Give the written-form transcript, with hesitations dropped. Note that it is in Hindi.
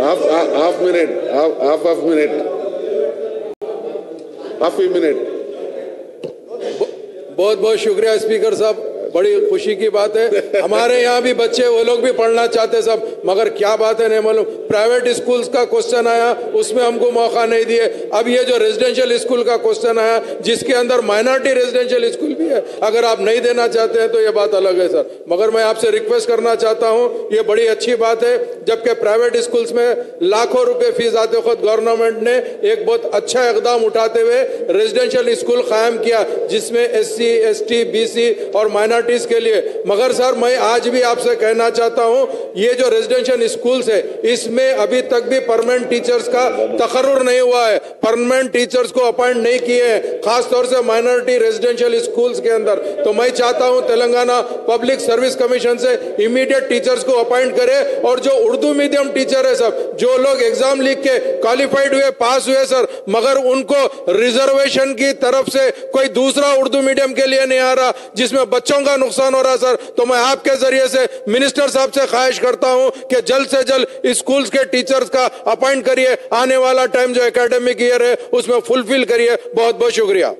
Half minute. बहुत बहुत शुक्रिया स्पीकर साहब, बड़ी खुशी की बात है। हमारे यहाँ भी बच्चे वो लोग भी पढ़ना चाहते सब, मगर क्या बात है नहीं मालूम। प्राइवेट स्कूल्स का क्वेश्चन आया, उसमें हमको मौका नहीं दिए। अब ये जो रेजिडेंशियल स्कूल का क्वेश्चन आया, जिसके अंदर माइनॉरिटी रेजिडेंशियल स्कूल भी है, अगर आप नहीं देना चाहते हैं तो ये बात अलग है सर। मगर मैं आपसे रिक्वेस्ट करना चाहता हूँ, ये बड़ी अच्छी बात है। जबकि प्राइवेट स्कूल्स में लाखों रुपए फीस आते वक्त गवर्नमेंट ने एक बहुत अच्छा इकदाम उठाते हुए रेजिडेंशियल स्कूल कायम किया, जिसमें SC, ST, BC और माइनॉरिटी के लिए। मगर सर मैं आज भी आपसे कहना चाहता हूं, ये जो रेजिडेंशियल स्कूल्स है, इसमें अभी तक भी परमानेंट टीचर्स का तकर्रुर नहीं हुआ है। परमानेंट टीचर्स को अपॉइंट नहीं किए हैं, खासतौर से माइनॉरिटी रेजिडेंशियल स्कूल्स के अंदर। तो मैं चाहता हूं तेलंगाना पब्लिक सर्विस कमीशन से इमीडिएट टीचर्स को अपॉइंट करे, और जो उर्दू मीडियम टीचर है सब, जो लोग एग्जाम लिख के क्वालिफाइड हुए, पास हुए सर, मगर उनको रिजर्वेशन की तरफ से कोई दूसरा उर्दू मीडियम के लिए नहीं आ रहा, जिसमें बच्चों का नुकसान हो रहा सर। तो मैं आपके जरिए से मिनिस्टर साहब से ख्वाहिश करता हूं कि जल्द से जल्द स्कूल्स के टीचर्स का अपॉइंट करिए। आने वाला टाइम जो एकेडमिक ईयर है उसमें फुलफिल करिए। बहुत बहुत शुक्रिया।